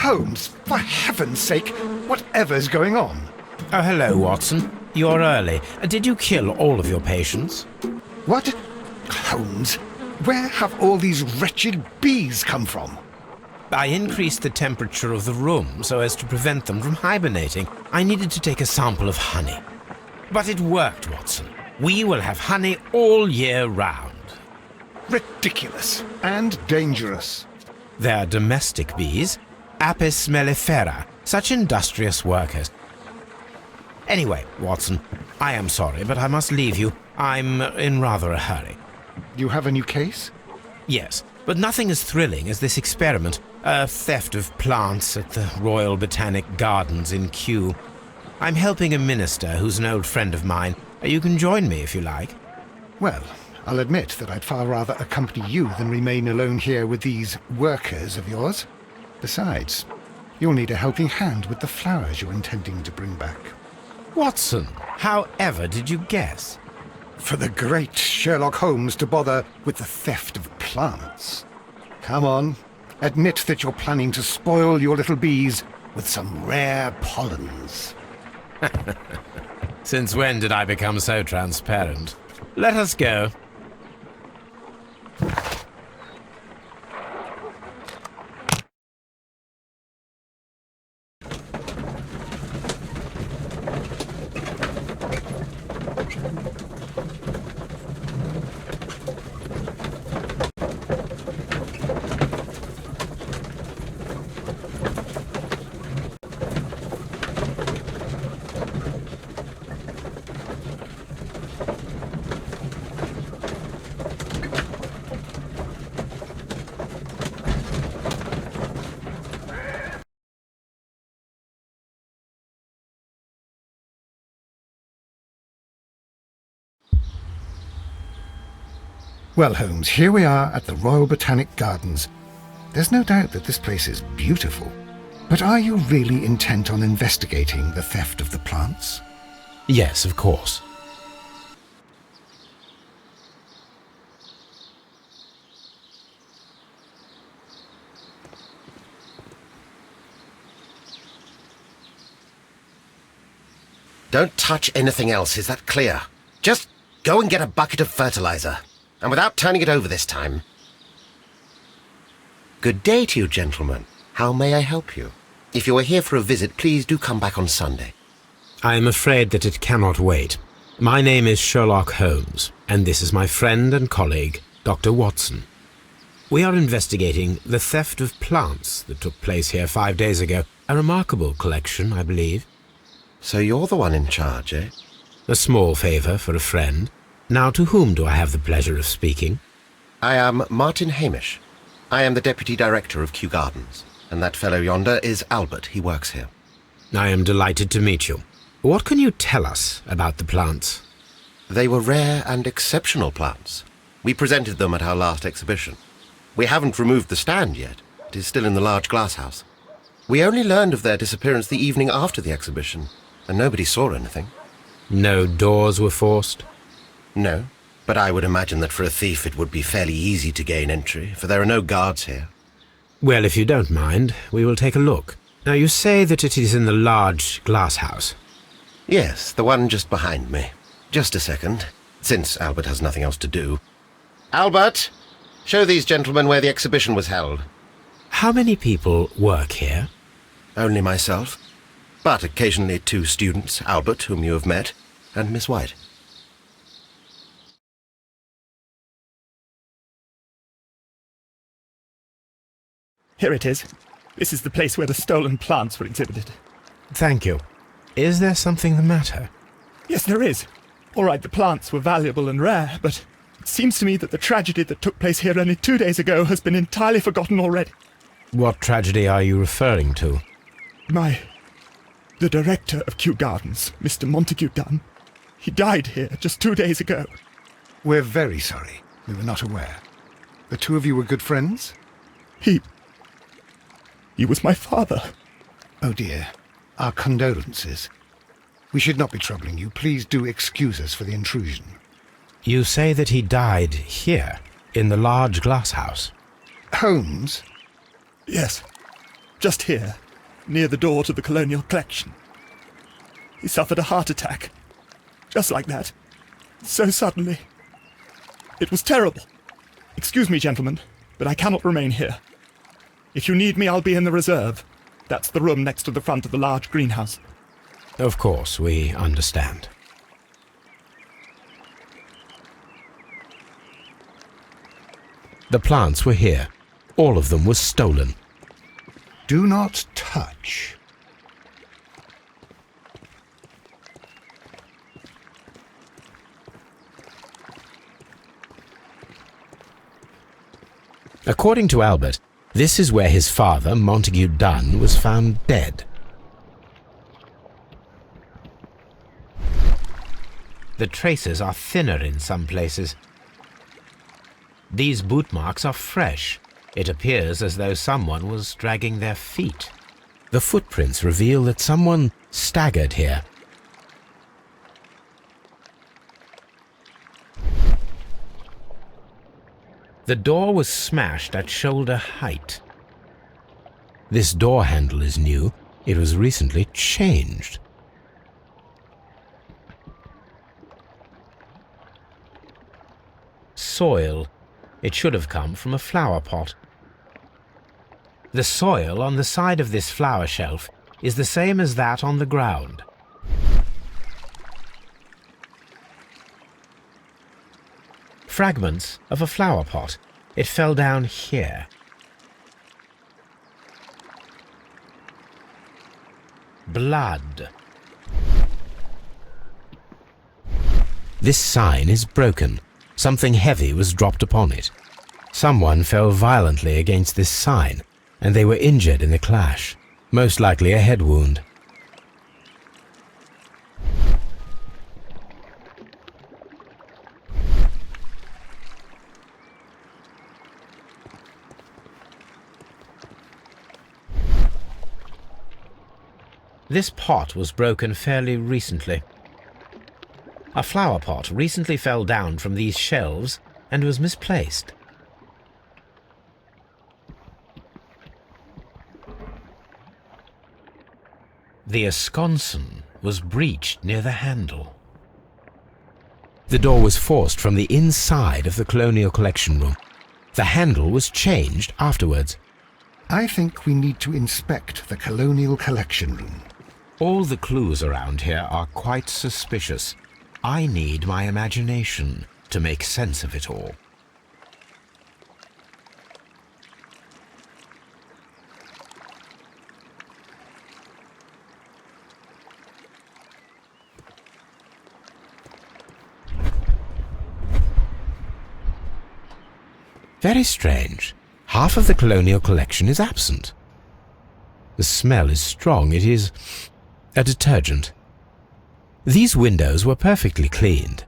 Holmes, for heaven's sake, whatever's going on? Oh, hello, Watson. You're early. Did you kill all of your patients? What? Holmes, where have all these wretched bees come from? I increased the temperature of the room so as to prevent them from hibernating. I needed to take a sample of honey. But it worked, Watson. We will have honey all year round. Ridiculous and dangerous. They're domestic bees, Apis mellifera, such industrious workers. Anyway, Watson, I am sorry, but I must leave you. I'm in rather a hurry. You have a new case? Yes, but nothing as thrilling as this experiment. A theft of plants at the Royal Botanic Gardens in Kew. I'm helping a minister who's an old friend of mine. You can join me if you like. Well, I'll admit that I'd far rather accompany you than remain alone here with these workers of yours. Besides, you'll need a helping hand with the flowers you're intending to bring back. Watson, however did you guess? For the great Sherlock Holmes to bother with the theft of plants. Come on, admit that you're planning to spoil your little bees with some rare pollens. Since when did I become so transparent? Let us go. Well, Holmes, here we are at the Royal Botanic Gardens. There's no doubt that this place is beautiful. But are you really intent on investigating the theft of the plants? Yes, of course. Don't touch anything else, is that clear? Just go and get a bucket of fertilizer. And without turning it over this time. Good day to you, gentlemen. How may I help you? If you are here for a visit, please do come back on Sunday. I am afraid that it cannot wait. My name is Sherlock Holmes, and this is my friend and colleague, Dr. Watson. We are investigating the theft of plants that took place here 5 days ago. A remarkable collection, I believe. So you're the one in charge, eh? A small favour for a friend. Now, to whom do I have the pleasure of speaking? I am Martin Hamish. I am the Deputy Director of Kew Gardens, and that fellow yonder is Albert. He works here. I am delighted to meet you. What can you tell us about the plants? They were rare and exceptional plants. We presented them at our last exhibition. We haven't removed the stand yet. It is still in the large glass house. We only learned of their disappearance the evening after the exhibition, and nobody saw anything. No doors were forced? No, but I would imagine that for a thief it would be fairly easy to gain entry, for there are no guards here. Well, if you don't mind, we will take a look. Now, you say that it is in the large glass house. Yes, the one just behind me. Just a second, since Albert has nothing else to do. Albert, show these gentlemen where the exhibition was held. How many people work here? Only myself, but occasionally 2 students, Albert, whom you have met, and Miss White. Here it is. This is the place where the stolen plants were exhibited. Thank you. Is there something the matter? Yes, there is. All right, the plants were valuable and rare, but it seems to me that the tragedy that took place here only 2 days ago has been entirely forgotten already. What tragedy are you referring to? The director of Kew Gardens, Mr. Montague Dunn, he died here just 2 days ago. We're very sorry. We were not aware. The two of you were good friends? He was my father. Oh dear. Our condolences. We should not be troubling you. Please do excuse us for the intrusion. You say that he died here, in the large glass house? Holmes? Yes. just here, near the door to the colonial collection. He suffered a heart attack. Just like that. So suddenly. It was terrible. Excuse me, gentlemen, but I cannot remain here. If you need me, I'll be in the reserve. That's the room next to the front of the large greenhouse. Of course, we understand. The plants were here. All of them were stolen. Do not touch. According to Albert, this is where his father, Montague Dunn, was found dead. The traces are thinner in some places. These boot marks are fresh. It appears as though someone was dragging their feet. The footprints reveal that someone staggered here. The door was smashed at shoulder height. This door handle is new. It was recently changed. Soil. It should have come from a flower pot. The soil on the side of this flower shelf is the same as that on the ground. Fragments of a flower pot. It fell down here. Blood. This sign is broken. Something heavy was dropped upon it. Someone fell violently against this sign, and they were injured in the clash, most likely a head wound. This pot was broken fairly recently. A flower pot recently fell down from these shelves and was misplaced. The esconsson was breached near the handle. The door was forced from the inside of the Colonial Collection Room. The handle was changed afterwards. I think we need to inspect the Colonial Collection Room. All the clues around here are quite suspicious. I need my imagination to make sense of it all. Very strange. Half of the Colonial Collection is absent. The smell is strong. It is a detergent. These windows were perfectly cleaned.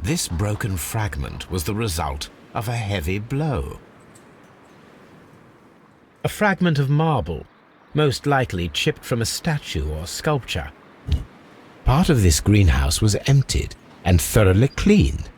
This broken fragment was the result of a heavy blow. A fragment of marble, most likely chipped from a statue or sculpture. Part of this greenhouse was emptied and thoroughly cleaned.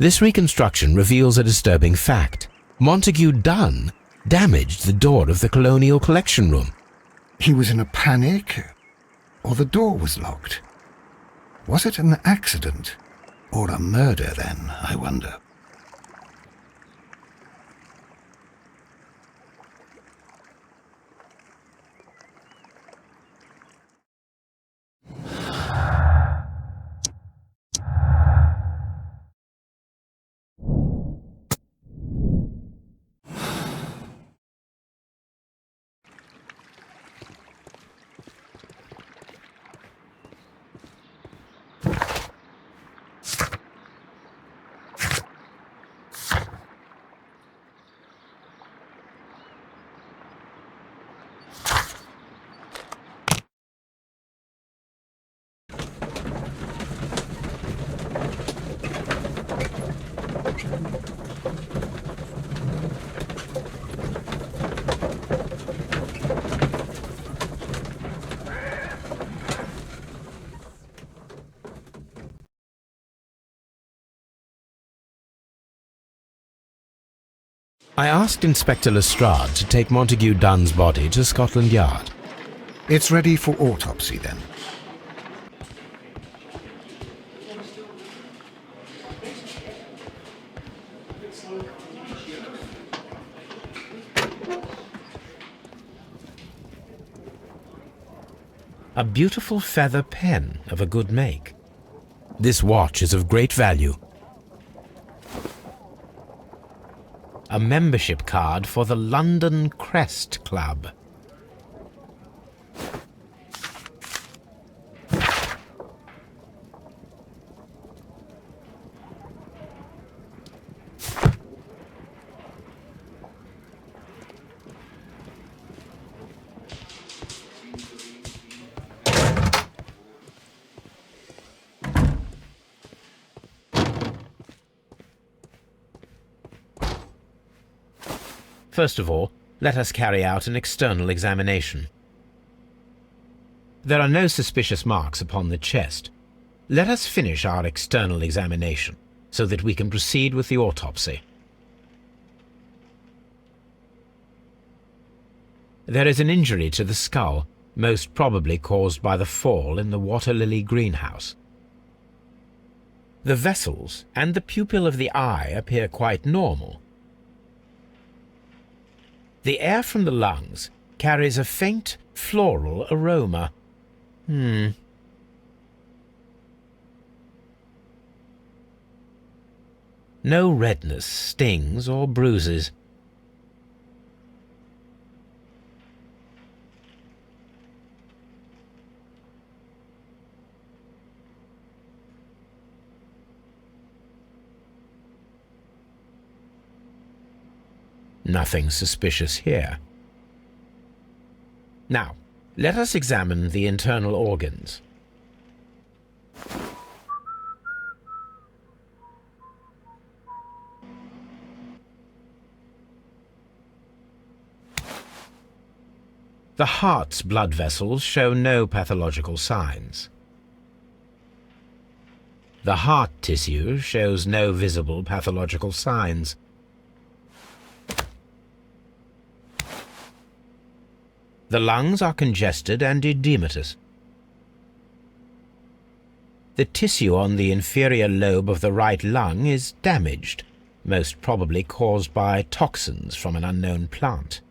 This reconstruction reveals a disturbing fact. Montague Dunn damaged the door of the Colonial Collection Room. He was in a panic, or the door was locked. Was it an accident, or a murder then, I wonder? I asked Inspector Lestrade to take Montague Dunn's body to Scotland Yard. It's ready for autopsy, then. A beautiful feather pen of a good make. This watch is of great value. A membership card for the London Crest Club. First of all, let us carry out an external examination. There are no suspicious marks upon the chest. Let us finish our external examination, so that we can proceed with the autopsy. There is an injury to the skull, most probably caused by the fall in the water lily greenhouse. The vessels and the pupil of the eye appear quite normal. The air from the lungs carries a faint floral aroma. No redness, stings, or bruises. Nothing suspicious here. Now, let us examine the internal organs. The heart's blood vessels show no pathological signs. The heart tissue shows no visible pathological signs. The lungs are congested and edematous. The tissue on the inferior lobe of the right lung is damaged, most probably caused by toxins from an unknown plant.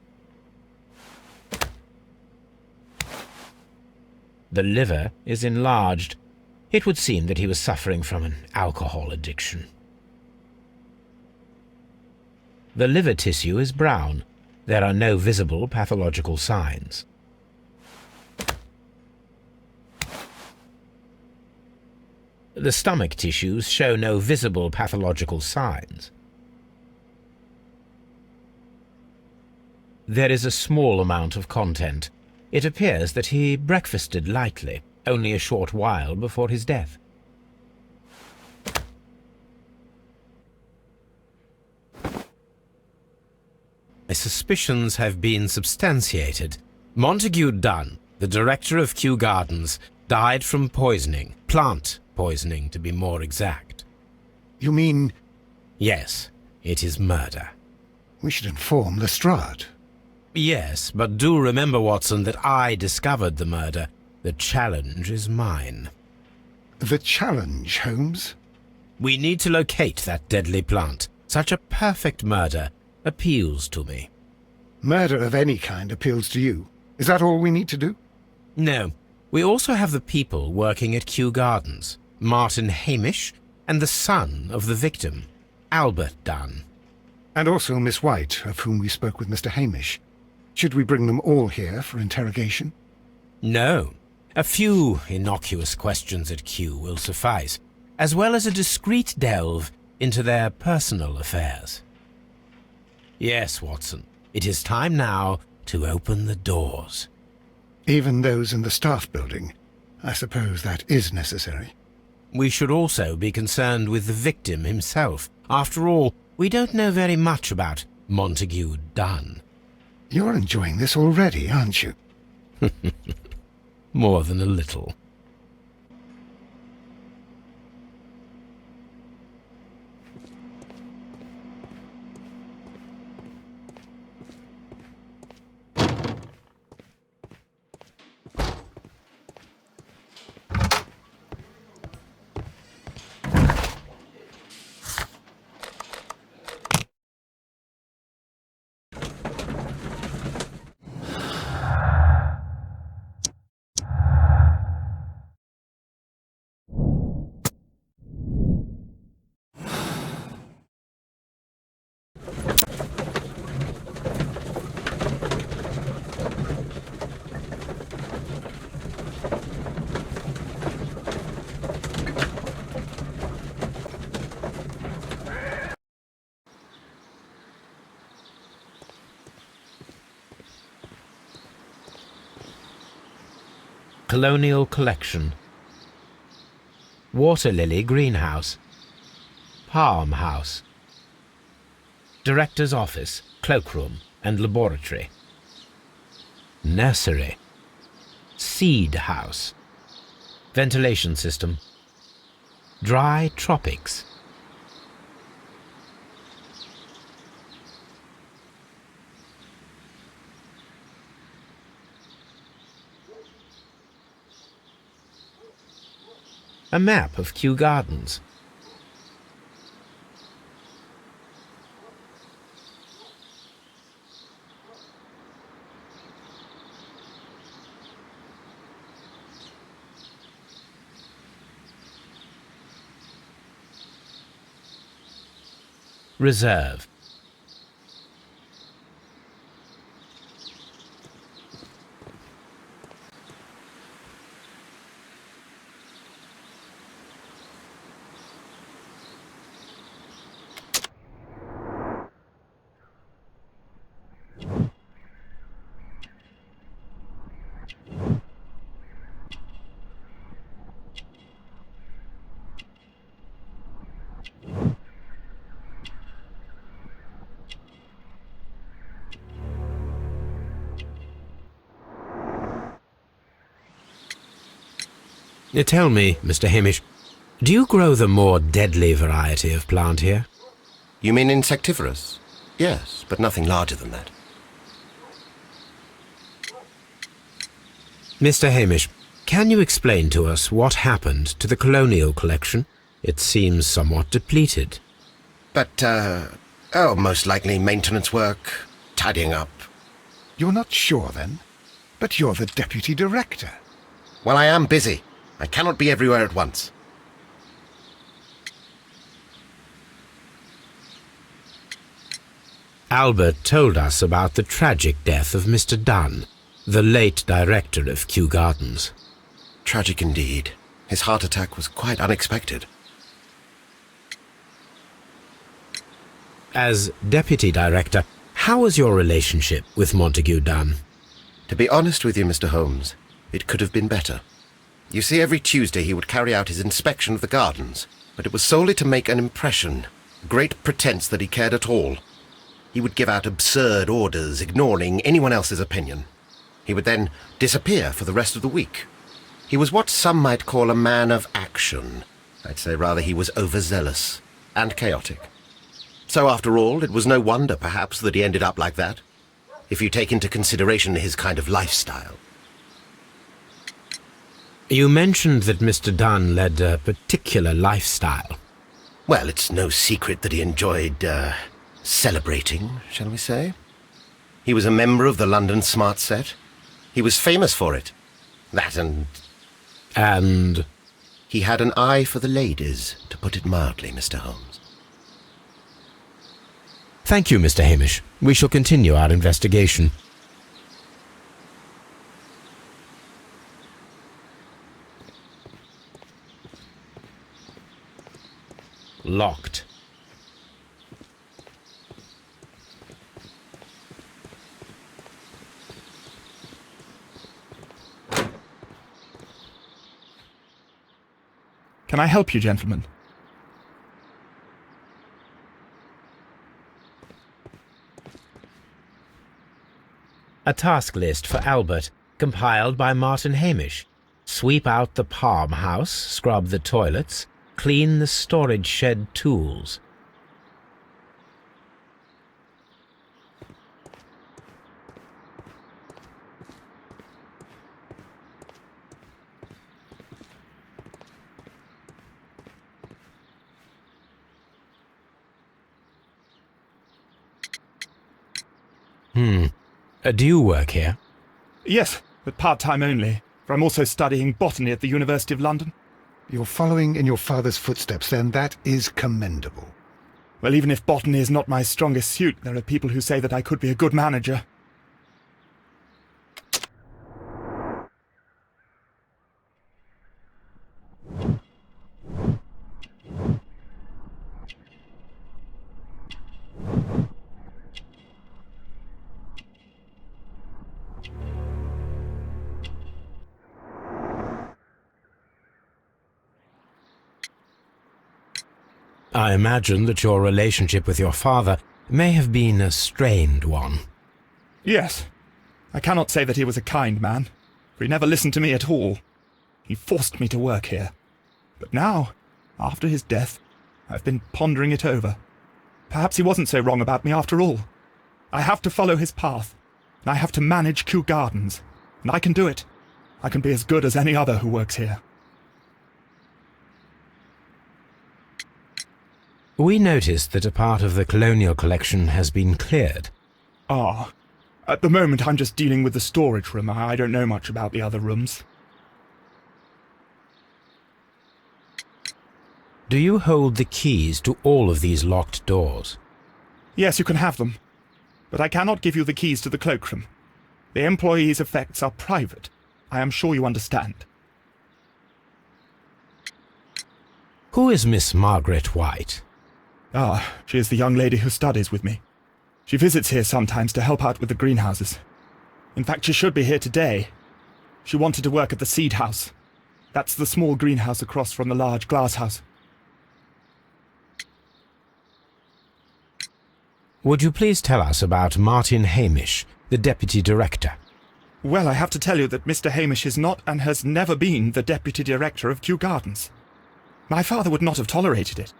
The liver is enlarged. It would seem that he was suffering from an alcohol addiction. The liver tissue is brown. There are no visible pathological signs. The stomach tissues show no visible pathological signs. There is a small amount of content. It appears that he breakfasted lightly, only a short while before his death. My suspicions have been substantiated. Montague Dunn, the director of Kew Gardens, died from poisoning. Plant poisoning, to be more exact. You mean... Yes, it is murder. We should inform Lestrade. Yes, but do remember, Watson, that I discovered the murder. The challenge is mine. The challenge, Holmes? We need to locate that deadly plant. Such a perfect murder appeals to me. Murder of any kind appeals to you. Is that all we need to do? No. We also have the people working at Kew Gardens. Martin Hamish and the son of the victim, Albert Dunn. And also Miss White, of whom we spoke with Mr. Hamish. Should we bring them all here for interrogation? No. A few innocuous questions at Kew will suffice, as well as a discreet delve into their personal affairs. Yes, Watson, it is time now to open the doors. Even those in the staff building? I suppose that is necessary. We should also be concerned with the victim himself. After all, we don't know very much about Montague Dunn. You're enjoying this already, aren't you? More than a little. Colonial Collection. Water Lily Greenhouse. Palm House. Director's Office, Cloakroom and Laboratory. Nursery. Seed House. Ventilation System. Dry Tropics. A map of Kew Gardens. Reserve. Tell me, Mr. Hamish, do you grow the more deadly variety of plant here? You mean insectivorous? Yes, but nothing larger than that. Mr. Hamish, can you explain to us what happened to the colonial collection? It seems somewhat depleted. But, most likely maintenance work, tidying up. You're not sure, then? But you're the deputy director. Well, I am busy. I cannot be everywhere at once. Albert told us about the tragic death of Mr. Dunn, the late director of Kew Gardens. Tragic indeed. His heart attack was quite unexpected. As deputy director, how was your relationship with Montague Dunn? To be honest with you, Mr. Holmes, it could have been better. You see, every Tuesday he would carry out his inspection of the gardens, but it was solely to make an impression, great pretense that he cared at all. He would give out absurd orders, ignoring anyone else's opinion. He would then disappear for the rest of the week. He was what some might call a man of action. I'd say rather he was overzealous and chaotic. So after all, it was no wonder, perhaps, that he ended up like that, if you take into consideration his kind of lifestyle. You mentioned that Mr. Dunn led a particular lifestyle. Well, it's no secret that he enjoyed, celebrating, shall we say. He was a member of the London Smart Set. He was famous for it. That and... And? He had an eye for the ladies, to put it mildly, Mr. Holmes. Thank you, Mr. Hamish. We shall continue our investigation. Locked. Can I help you, gentlemen? A task list for Albert, compiled by Martin Hamish. Sweep out the palm house, scrub the toilets, clean the storage shed tools. Do you work here? Yes, but part-time only, for I'm also studying botany at the University of London. You're following in your father's footsteps, then. That is commendable. Well, even if botany is not my strongest suit, there are people who say that I could be a good manager. I imagine that your relationship with your father may have been a strained one. Yes. I cannot say that he was a kind man, for he never listened to me at all. He forced me to work here. But now, after his death, I've been pondering it over. Perhaps he wasn't so wrong about me after all. I have to follow his path, and I have to manage Kew Gardens, and I can do it. I can be as good as any other who works here. We noticed that a part of the colonial collection has been cleared. Ah, at the moment I'm just dealing with the storage room. I don't know much about the other rooms. Do you hold the keys to all of these locked doors? Yes, you can have them. But I cannot give you the keys to the cloakroom. The employees' effects are private. I am sure you understand. Who is Miss Margaret White? Ah, she is the young lady who studies with me. She visits here sometimes to help out with the greenhouses. In fact, she should be here today. She wanted to work at the seed house. That's the small greenhouse across from the large glass house. Would you please tell us about Martin Hamish, the deputy director? Well, I have to tell you that Mr. Hamish is not and has never been the deputy director of Kew Gardens. My father would not have tolerated it.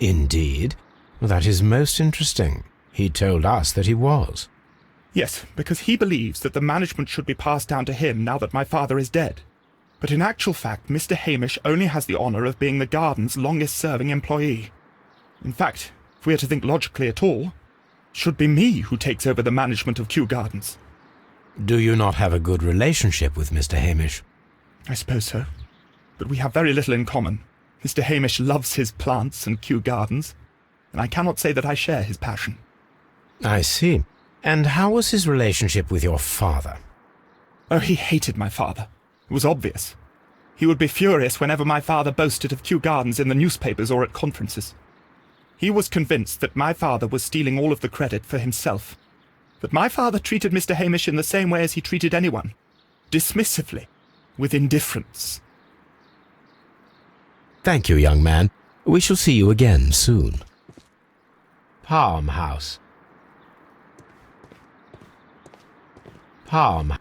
Indeed? That is most interesting. He told us that he was. Yes, because he believes that the management should be passed down to him now that my father is dead. But in actual fact, Mr. Hamish only has the honour of being the garden's longest-serving employee. In fact, if we are to think logically at all, it should be me who takes over the management of Kew Gardens. Do you not have a good relationship with Mr. Hamish? I suppose so. But we have very little in common. Mr. Hamish loves his plants and Kew Gardens, and I cannot say that I share his passion. I see. And how was his relationship with your father? Oh, he hated my father. It was obvious. He would be furious whenever my father boasted of Kew Gardens in the newspapers or at conferences. He was convinced that my father was stealing all of the credit for himself. But my father treated Mr. Hamish in the same way as he treated anyone, dismissively, with indifference. Thank you, young man. We shall see you again soon. Palm House. Palm.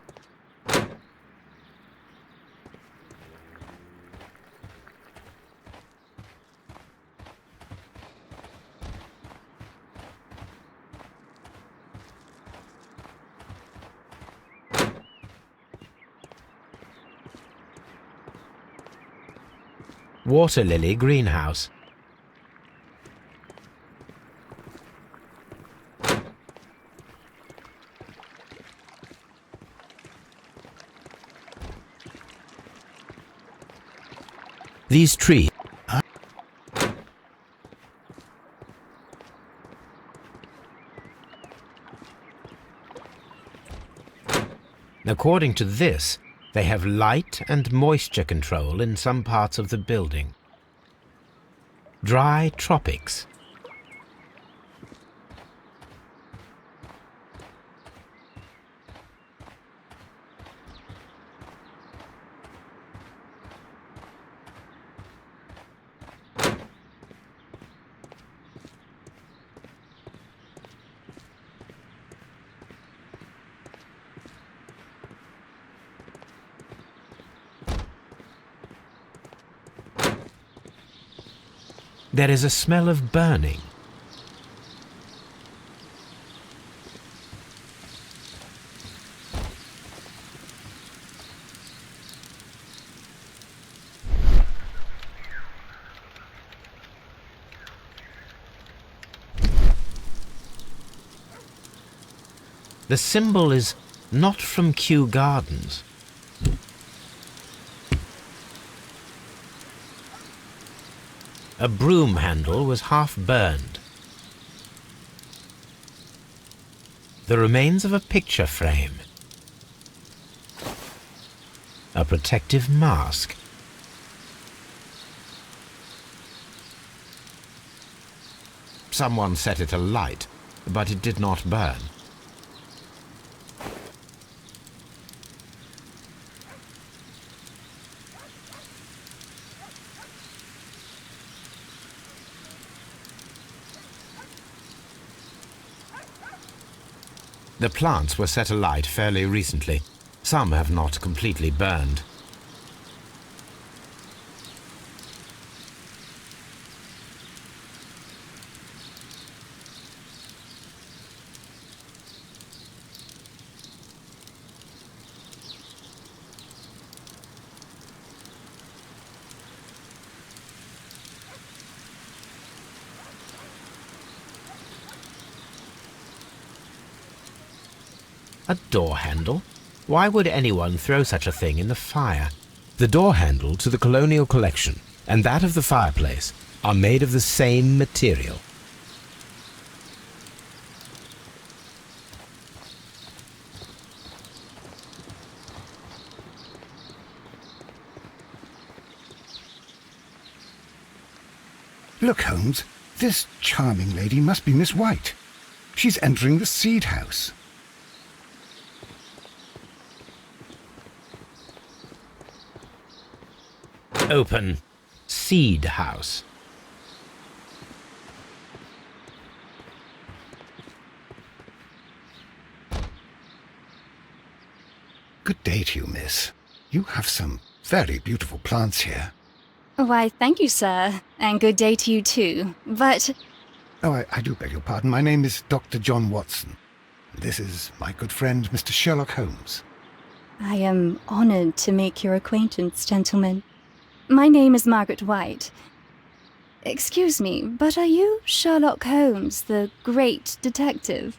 Water Lily Greenhouse. These trees. According to this, they have light and moisture control in some parts of the building. Dry tropics. There is a smell of burning. The symbol is not from Kew Gardens. A broom handle was half burned. The remains of a picture frame. A protective mask. Someone set it alight, but it did not burn. The plants were set alight fairly recently. Some have not completely burned. A door handle? Why would anyone throw such a thing in the fire? The door handle to the Colonial Collection and that of the fireplace are made of the same material. Look, Holmes, this charming lady must be Miss White. She's entering the seed house. Open. Seed house. Good day to you, miss. You have some very beautiful plants here. Why, thank you, sir, and good day to you too. But Oh, I do beg your pardon. My name is Dr. John Watson. This is my good friend, Mr. Sherlock Holmes. I am honored to make your acquaintance, gentlemen. My name is Margaret White. Excuse me, but are you Sherlock Holmes, the great detective?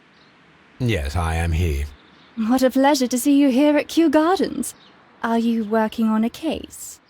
Yes, I am he. What a pleasure to see you here at Kew Gardens. Are you working on a case?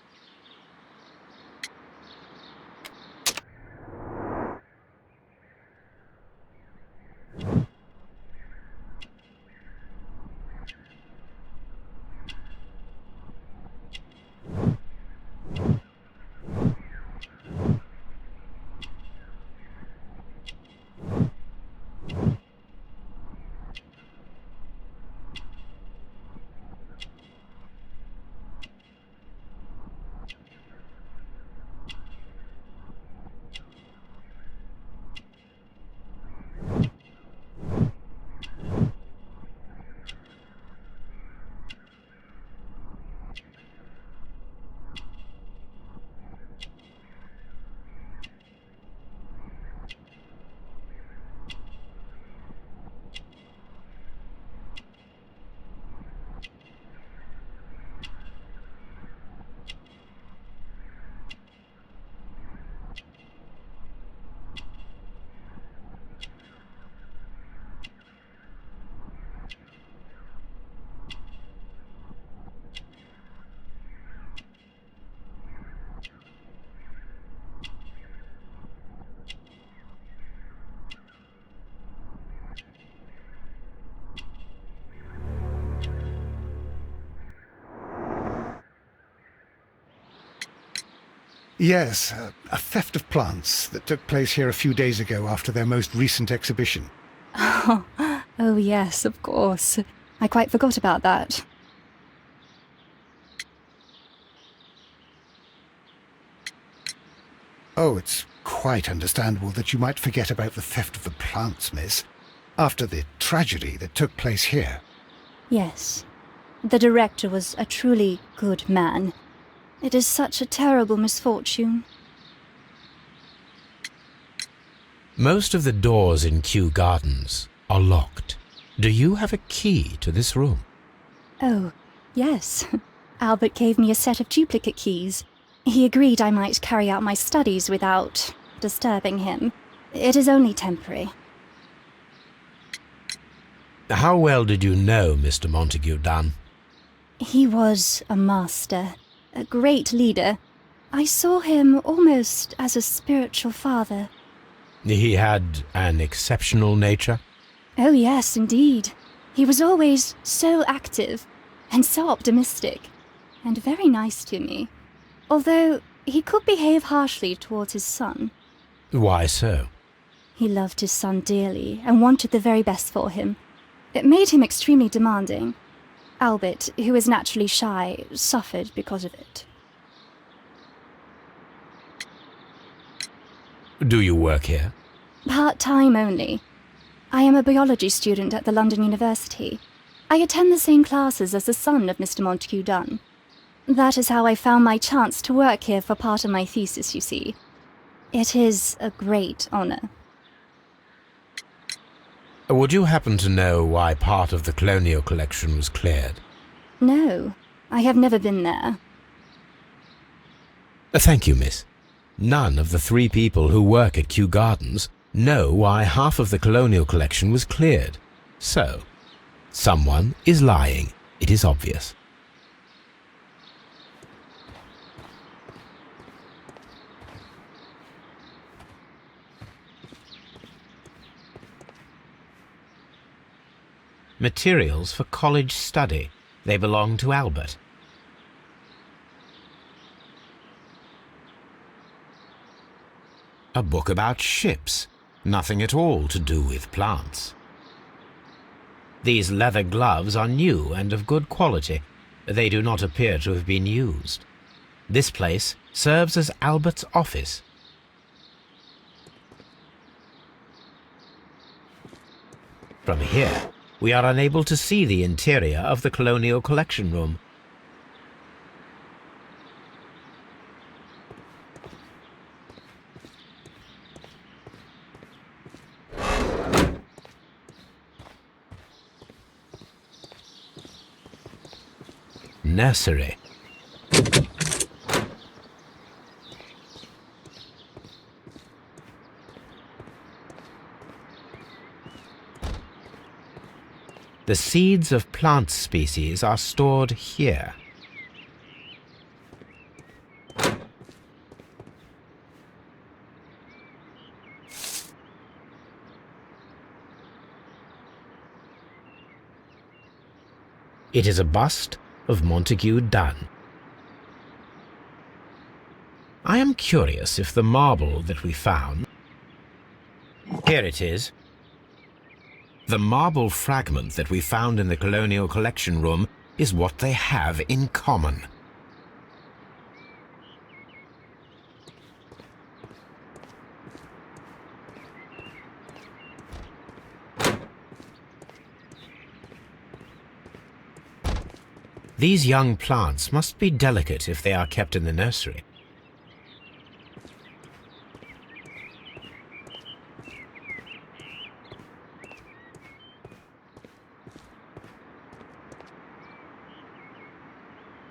Yes, a theft of plants that took place here a few days ago after their most recent exhibition. Oh yes, of course. I quite forgot about that. Oh, it's quite understandable that you might forget about the theft of the plants, miss, after the tragedy that took place here. Yes. The director was a truly good man. It is such a terrible misfortune. Most of the doors in Kew Gardens are locked. Do you have a key to this room? Oh, yes. Albert gave me a set of duplicate keys. He agreed I might carry out my studies without disturbing him. It is only temporary. How well did you know Mr. Montague Dunn? He was a master, a great leader. I saw him almost as a spiritual father. He had an exceptional nature? Oh yes, indeed. He was always so active and so optimistic, and very nice to me. Although he could behave harshly towards his son. Why so? He loved his son dearly and wanted the very best for him. It made him extremely demanding. Albert, who is naturally shy, suffered because of it. Do you work here? Part-time only. I am a biology student at the London University. I attend the same classes as the son of Mr. Montague Dunn. That is how I found my chance to work here for part of my thesis, you see. It is a great honor. Would you happen to know why part of the colonial collection was cleared? No, I have never been there. Thank you, miss. None of the 3 people who work at Kew Gardens know why half of the colonial collection was cleared. So, someone is lying. It is obvious. Materials for college study. They belong to Albert. A book about ships. Nothing at all to do with plants. These leather gloves are new and of good quality. They do not appear to have been used. This place serves as Albert's office. From here, we are unable to see the interior of the Colonial Collection Room. Nursery. The seeds of plant species are stored here. It is a bust of Montague Dunn. I am curious if the marble that we found... Here it is. The marble fragment that we found in the Colonial Collection Room is what they have in common. These young plants must be delicate if they are kept in the nursery.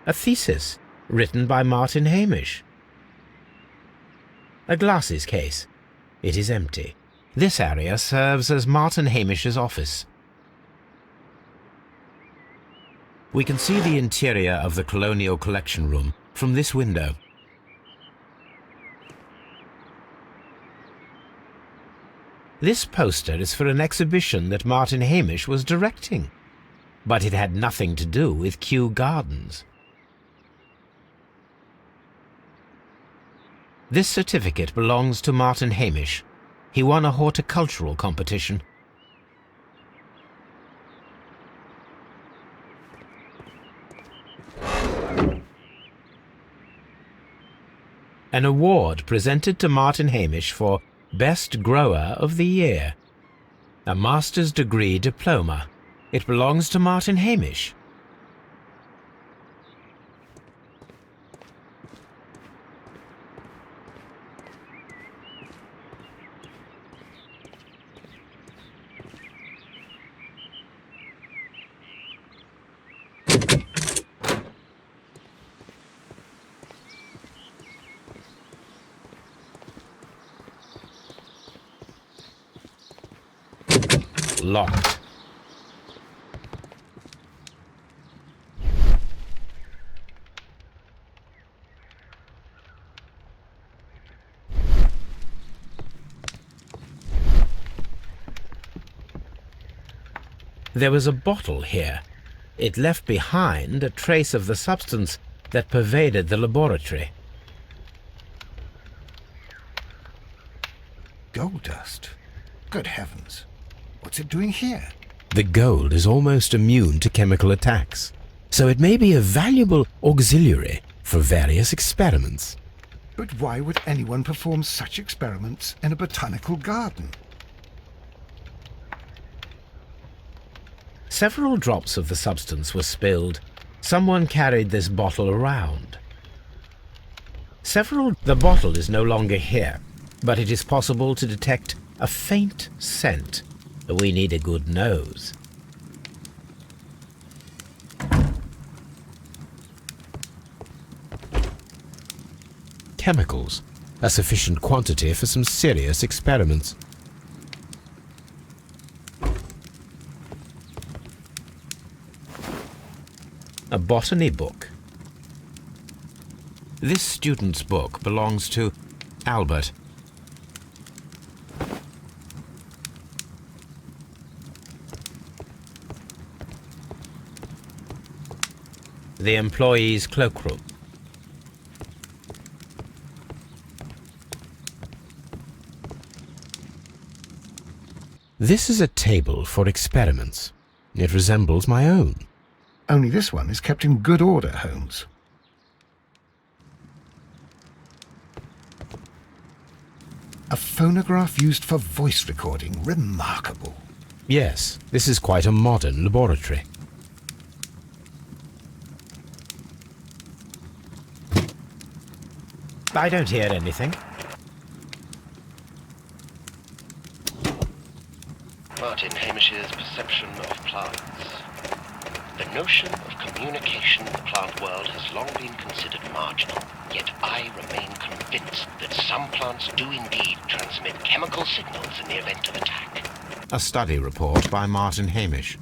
A thesis written by Martin Hamish. A glasses case. It is empty. This area serves as Martin Hamish's office. We can see the interior of the Colonial Collection Room from this window. This poster is for an exhibition that Martin Hamish was directing, but it had nothing to do with Kew Gardens. This certificate belongs to Martin Hamish. He won a horticultural competition. An award presented to Martin Hamish for Best Grower of the Year. A master's degree diploma. It belongs to Martin Hamish. Locked. There was a bottle here. It left behind a trace of the substance that pervaded the laboratory. Gold dust? Good heavens. What's it doing here? The gold is almost immune to chemical attacks, so it may be a valuable auxiliary for various experiments. But why would anyone perform such experiments in a botanical garden? Several drops of the substance were spilled. Someone carried this bottle around. The bottle is no longer here, but it is possible to detect a faint scent. We need a good nose. Chemicals, a sufficient quantity for some serious experiments. A botany book. This student's book belongs to Albert. The employee's cloakroom. This is a table for experiments. It resembles my own. Only this one is kept in good order, Holmes. A phonograph used for voice recording. Remarkable. Yes, this is quite a modern laboratory. I don't hear anything. Martin Hamish's perception of plants. The notion of communication in the plant world has long been considered marginal, yet I remain convinced that some plants do indeed transmit chemical signals in the event of attack. A study report by Martin Hamish.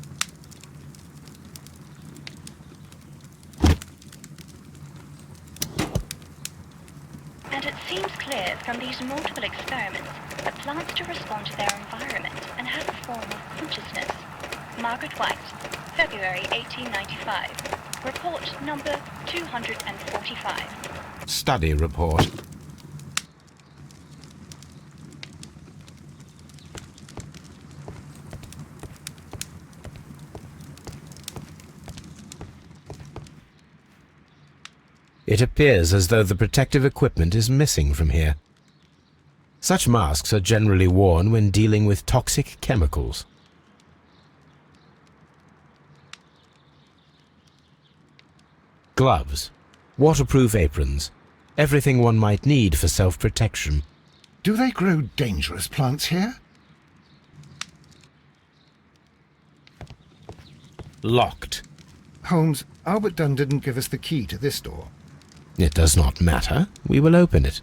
And it seems clear from these multiple experiments that plants do respond to their environment and have a form of consciousness. Margaret White, February 1895. Report number 245. Study report. It appears as though the protective equipment is missing from here. Such masks are generally worn when dealing with toxic chemicals. Gloves, waterproof aprons, everything one might need for self-protection. Do they grow dangerous plants here? Locked. Holmes, Albert Dunn didn't give us the key to this door. It does not matter. We will open it.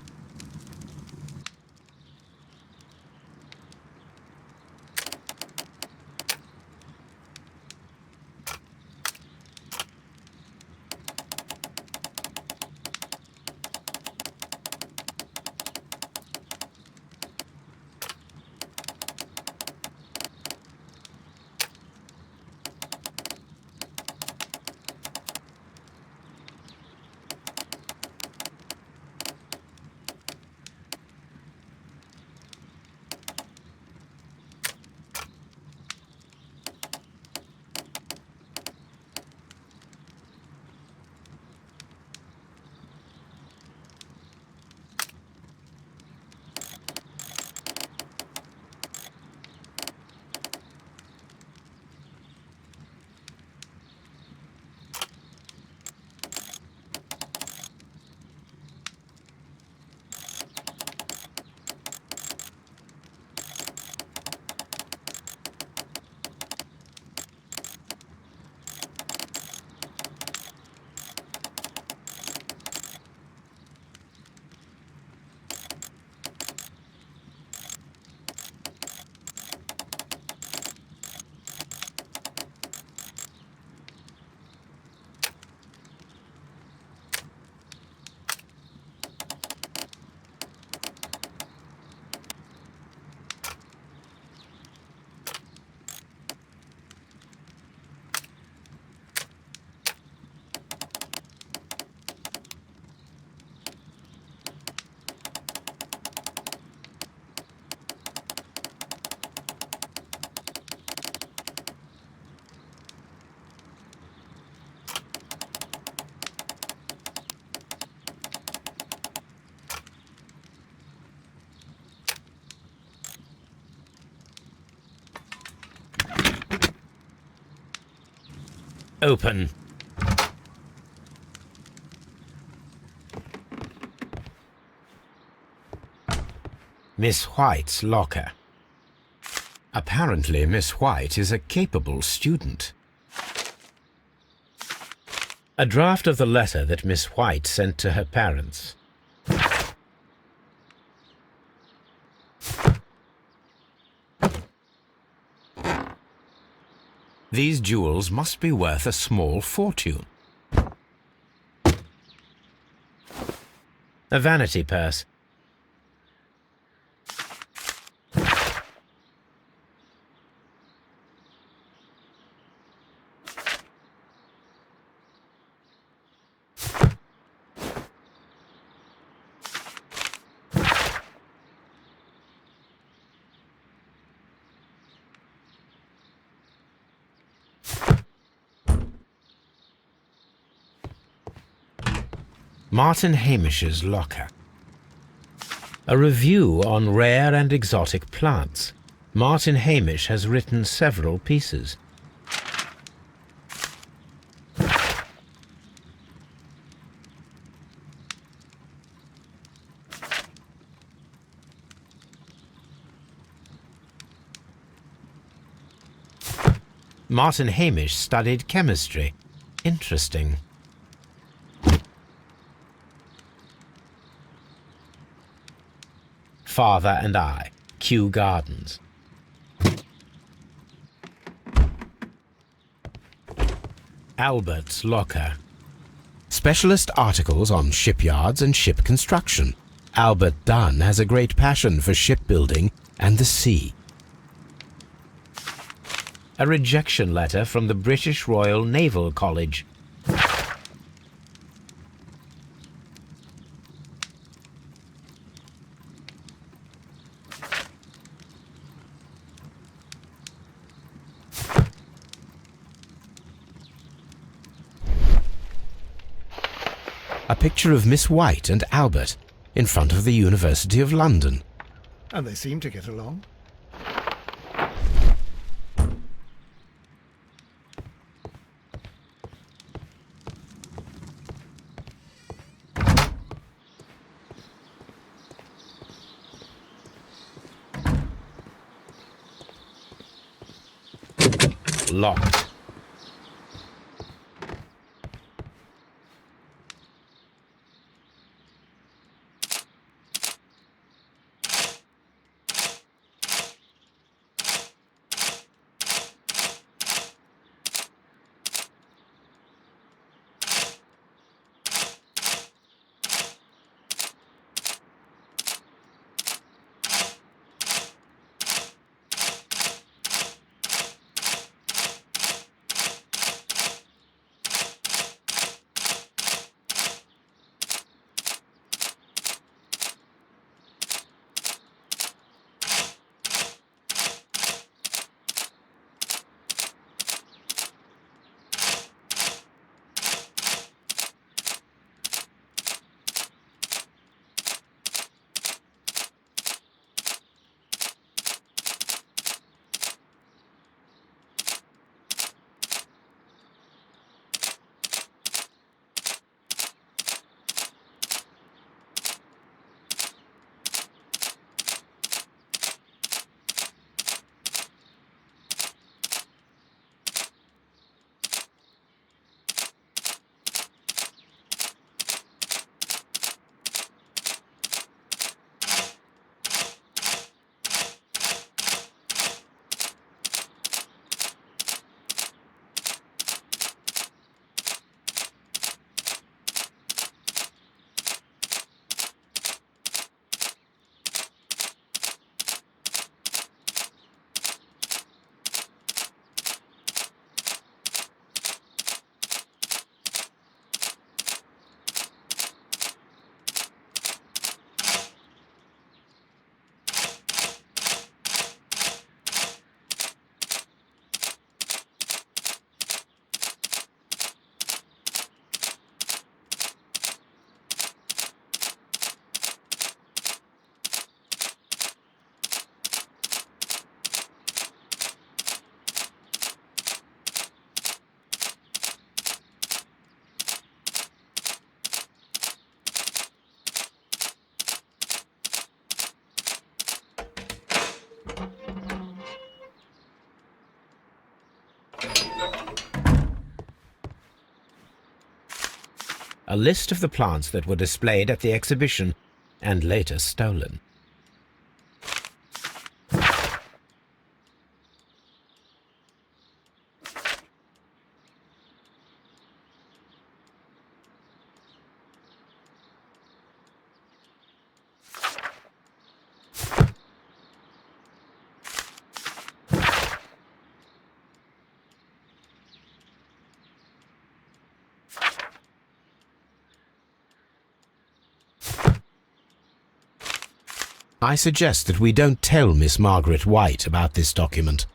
Open. Miss White's locker. Apparently, Miss White is a capable student. A draft of the letter that Miss White sent to her parents. These jewels must be worth a small fortune. A vanity purse. Martin Hamish's locker. A review on rare and exotic plants. Martin Hamish has written several pieces. Martin Hamish studied chemistry. Interesting. Father and I, Kew Gardens. Albert's locker. Specialist articles on shipyards and ship construction. Albert Dunn has a great passion for shipbuilding and the sea. A rejection letter from the British Royal Naval College. A picture of Miss White and Albert in front of the University of London. And they seem to get along. Locked. a list of the plants that were displayed at the exhibition and later stolen. I suggest that we don't tell Miss Margaret White about this document.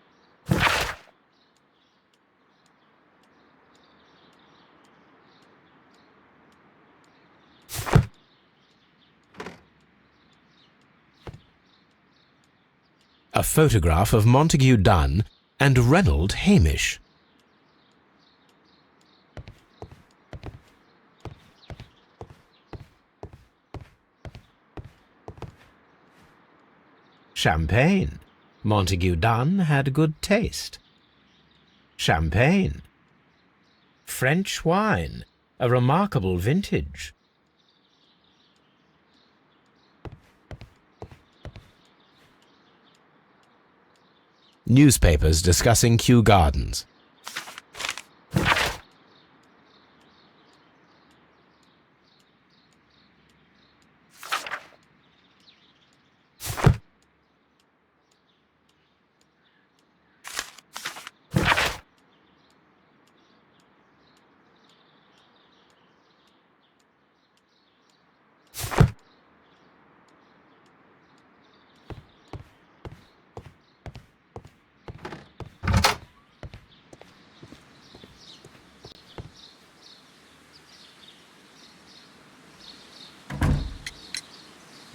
A photograph of Montague Dunn and Reynold Hamish. Champagne. Montague Dunn had good taste. Champagne. French wine. A remarkable vintage. Newspapers discussing Kew Gardens.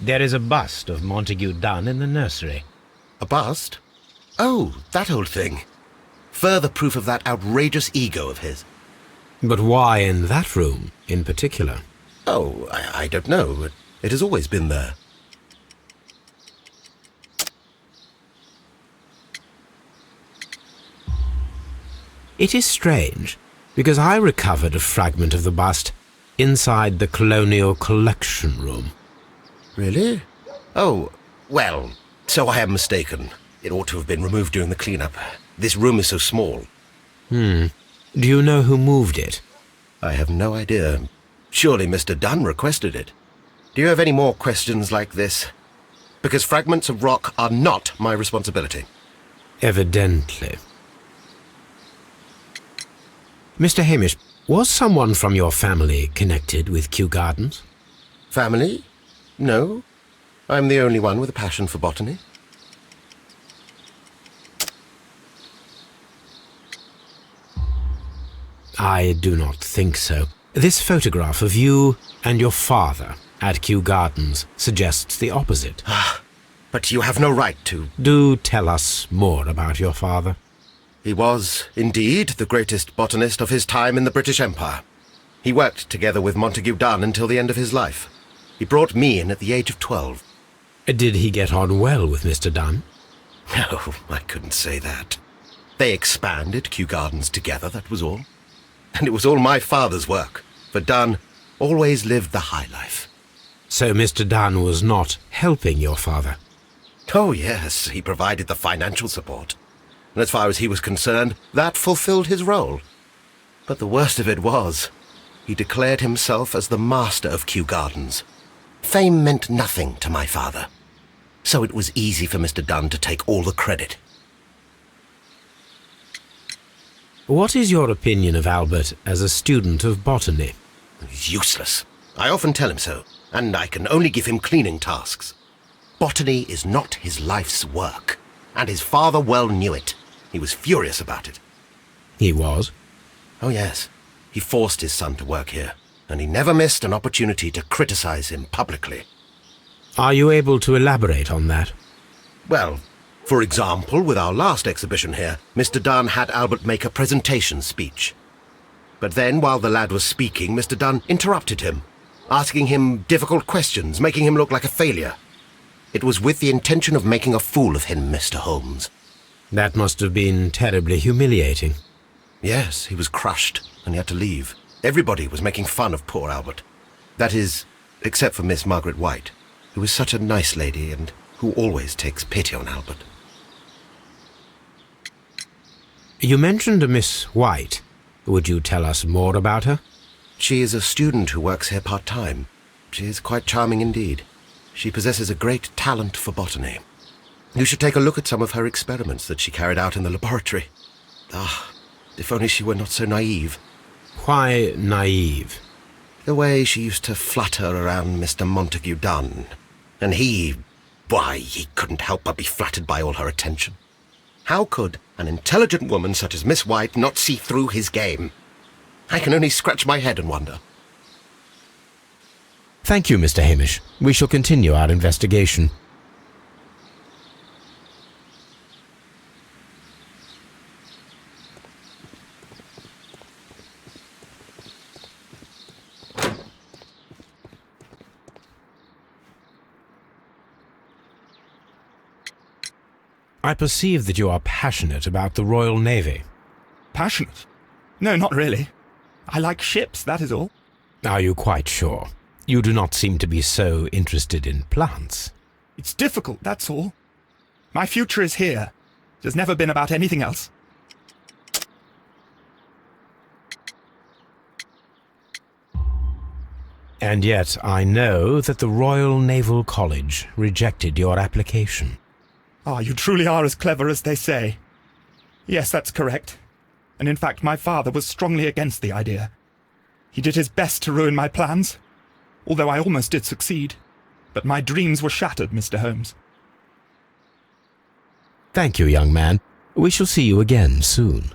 There is a bust of Montague Dunn in the nursery. A bust? Oh, that old thing. Further proof of that outrageous ego of his. But why in that room in particular? Oh, I don't know. It has always been there. It is strange, because I recovered a fragment of the bust inside the Colonial Collection Room. Really? Oh, well, so I am mistaken. It ought to have been removed during the clean-up. This room is so small. Do you know who moved it? I have no idea. Surely Mr. Dunn requested it. Do you have any more questions like this? Because fragments of rock are not my responsibility. Evidently. Mr. Hamish, was someone from your family connected with Kew Gardens? Family? No. I'm the only one with a passion for botany. I do not think so. This photograph of you and your father at Kew Gardens suggests the opposite. But you have no right to... Do tell us more about your father. He was, indeed, the greatest botanist of his time in the British Empire. He worked together with Montague Dunn until the end of his life. He brought me in at the age of 12. Did he get on well with Mr. Dunn? No, I couldn't say that. They expanded Kew Gardens together, that was all. And it was all my father's work, for Dunn always lived the high life. So Mr. Dunn was not helping your father? Oh, yes, he provided the financial support. And as far as he was concerned, that fulfilled his role. But the worst of it was, he declared himself as the master of Kew Gardens. Fame meant nothing to my father, so it was easy for Mr. Dunn to take all the credit. What is your opinion of Albert as a student of botany? He's useless. I often tell him so, and I can only give him cleaning tasks. Botany is not his life's work, and his father well knew it. He was furious about it. He was? Oh, yes. He forced his son to work here, and he never missed an opportunity to criticize him publicly. Are you able to elaborate on that? Well, for example, with our last exhibition here, Mr. Dunn had Albert make a presentation speech. But then, while the lad was speaking, Mr. Dunn interrupted him, asking him difficult questions, making him look like a failure. It was with the intention of making a fool of him, Mr. Holmes. That must have been terribly humiliating. Yes, he was crushed, and he had to leave. Everybody was making fun of poor Albert. That is, except for Miss Margaret White, who is such a nice lady and who always takes pity on Albert. You mentioned a Miss White. Would you tell us more about her? She is a student who works here part-time. She is quite charming indeed. She possesses a great talent for botany. You should take a look at some of her experiments that she carried out in the laboratory. Ah, if only she were not so naive. Why naive? The way she used to flutter around Mr. Montague Dunn. And why, he couldn't help but be flattered by all her attention. How could an intelligent woman such as Miss White not see through his game? I can only scratch my head and wonder. Thank you, Mr. Hamish. We shall continue our investigation. I perceive that you are passionate about the Royal Navy. Passionate? No, not really. I like ships, that is all. Are you quite sure? You do not seem to be so interested in plants. It's difficult, that's all. My future is here. It has never been about anything else. And yet I know that the Royal Naval College rejected your application. Ah, you truly are as clever as they say. Yes, that's correct. And in fact, my father was strongly against the idea. He did his best to ruin my plans, although I almost did succeed. But my dreams were shattered, Mr. Holmes. Thank you, young man. We shall see you again soon.